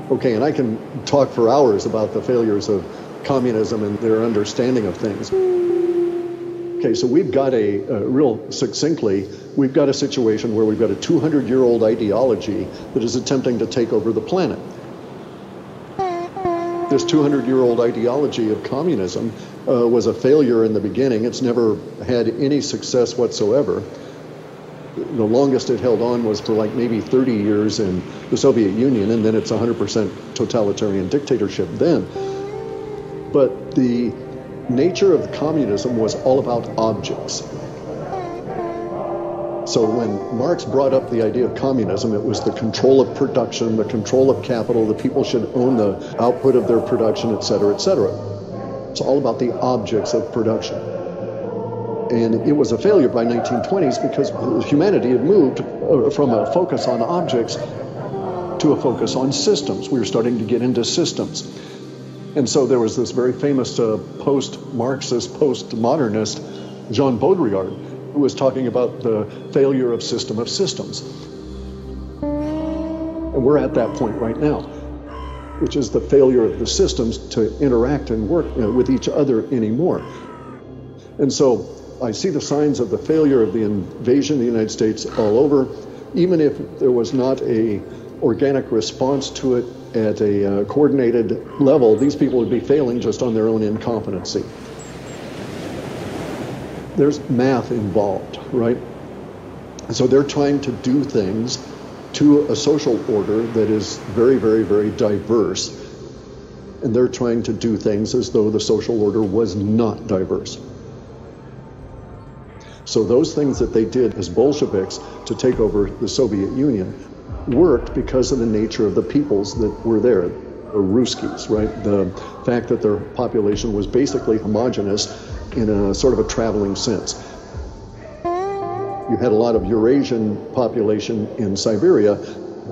Okay, and I can talk for hours about the failures of communism and their understanding of things. Okay, so we've got real succinctly, we've got a situation where we've got a 200-year-old ideology that is attempting to take over the planet. This 200-year-old ideology of communism was a failure in the beginning. It's never had any success whatsoever. The longest it held on was for like maybe 30 years in the Soviet Union, and then it's 100% totalitarian dictatorship then. But the nature of communism was all about objects. So when Marx brought up the idea of communism, it was the control of production, the control of capital, the people should own the output of their production, et cetera, et cetera. It's all about the objects of production. And it was a failure by 1920s because humanity had moved from a focus on objects to a focus on systems. We were starting to get into systems. And so there was this very famous post-Marxist, post-modernist, Jean Baudrillard, who was talking about the failure of system of systems. And we're at that point right now, which is the failure of the systems to interact and work with each other anymore. And so I see the signs of the failure of the invasion of the United States all over. Even if there was not an organic response to it at a coordinated level, these people would be failing just on their own incompetency. There's math involved, right? So they're trying to do things to a social order that is very, very, very diverse. And they're trying to do things as though the social order was not diverse. So those things that they did as Bolsheviks to take over the Soviet Union worked because of the nature of the peoples that were there, the Ruskies, right? The fact that their population was basically homogenous in a sort of a traveling sense. You had a lot of Eurasian population in Siberia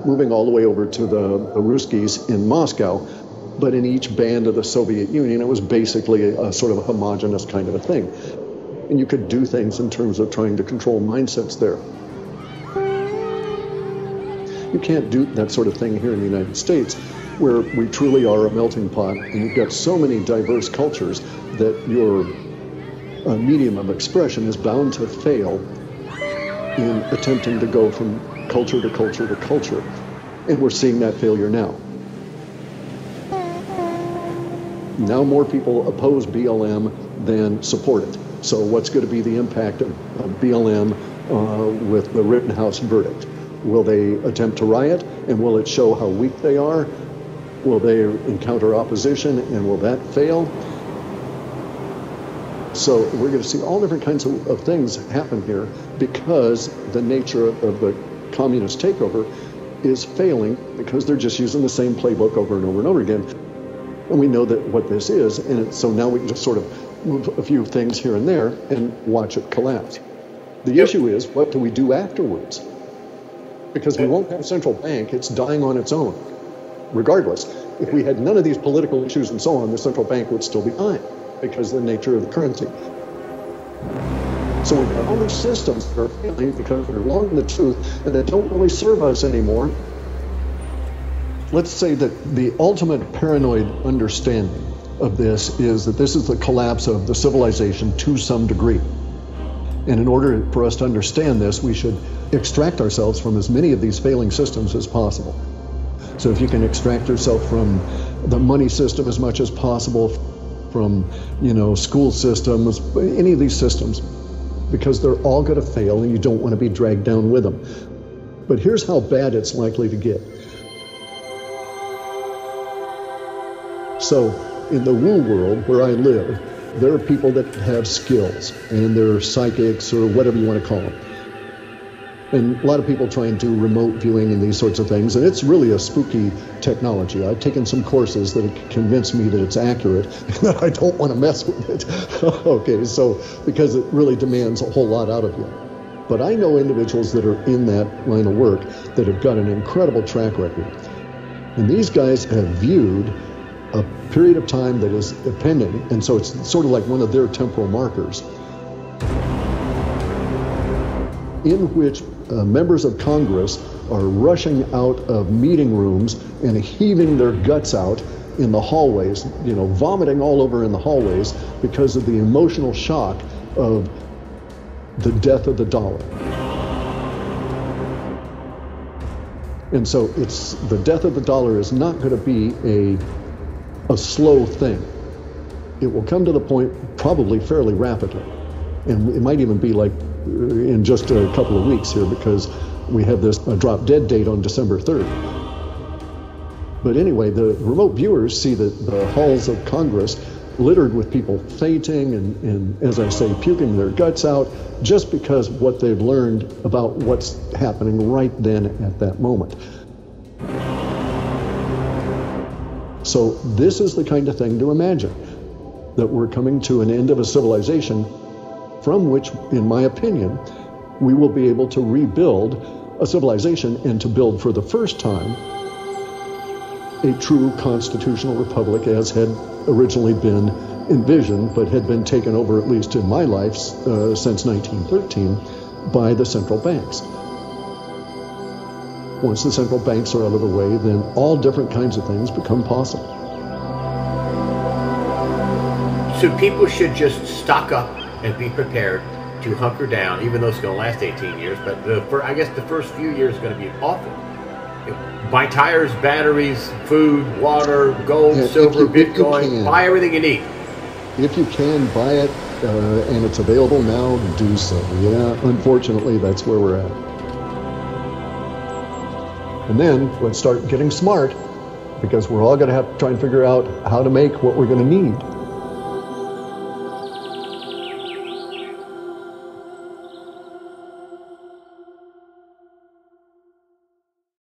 moving all the way over to the Ruskies in Moscow, but in each band of the Soviet Union, it was basically a sort of a homogenous kind of a thing. And you could do things in terms of trying to control mindsets there. You can't do that sort of thing here in the United States, where we truly are a melting pot, and you've got so many diverse cultures that your medium of expression is bound to fail in attempting to go from culture to culture to culture. And we're seeing that failure now. Now more people oppose BLM than support it. So what's going to be the impact of BLM with the Rittenhouse verdict? Will they attempt to riot, and will it show how weak they are? Will they encounter opposition, and will that fail? So we're going to see all different kinds of things happen here because the nature of the communist takeover is failing because they're just using the same playbook over and over and over again. And we know that what this is, and so now we can just sort of move a few things here and there and watch it collapse. The issue is, what do we do afterwards? Because we won't have a central bank, it's dying on its own. Regardless, if we had none of these political issues and so on, the central bank would still be fine because of the nature of the currency. So we've got all these systems that are failing because they're long in the tooth and that don't really serve us anymore. Let's say that the ultimate paranoid understanding of this is that this is the collapse of the civilization to some degree. And in order for us to understand this, we should extract ourselves from as many of these failing systems as possible. So if you can extract yourself from the money system as much as possible, from, school systems, any of these systems, because they're all going to fail and you don't want to be dragged down with them. But here's how bad it's likely to get. So in the woo world where I live, there are people that have skills, and they're psychics or whatever you want to call them. And a lot of people try and do remote viewing and these sorts of things, and it's really a spooky technology. I've taken some courses that have convinced me that it's accurate and that I don't want to mess with it. Okay, so because it really demands a whole lot out of you. But I know individuals that are in that line of work that have got an incredible track record. And these guys have viewed a period of time that is pending, and so it's sort of like one of their temporal markers. in which members of Congress are rushing out of meeting rooms and heaving their guts out in the hallways, vomiting all over in the hallways because of the emotional shock of the death of the dollar. And so the death of the dollar is not going to be a slow thing. It will come to the point probably fairly rapidly. And it might even be like in just a couple of weeks here, because we have this drop dead date on December 3rd. But anyway, the remote viewers see the halls of Congress littered with people fainting and, as I say, puking their guts out just because what they've learned about what's happening right then at that moment. So this is the kind of thing to imagine, that we're coming to an end of a civilization from which, in my opinion, we will be able to rebuild a civilization and to build for the first time a true constitutional republic as had originally been envisioned, but had been taken over, at least in my life, since 1913, by the central banks. Once the central banks are out of the way, then all different kinds of things become possible. So people should just stock up and be prepared to hunker down, even though it's going to last 18 years, but I guess the first few years is going to be awful. Buy tires, batteries, food, water, gold, silver, Bitcoin, buy everything you need. If you can, buy it, and it's available now, do so. Yeah, unfortunately, that's where we're at. And then let's start getting smart, because we're all going to have to try and figure out how to make what we're going to need.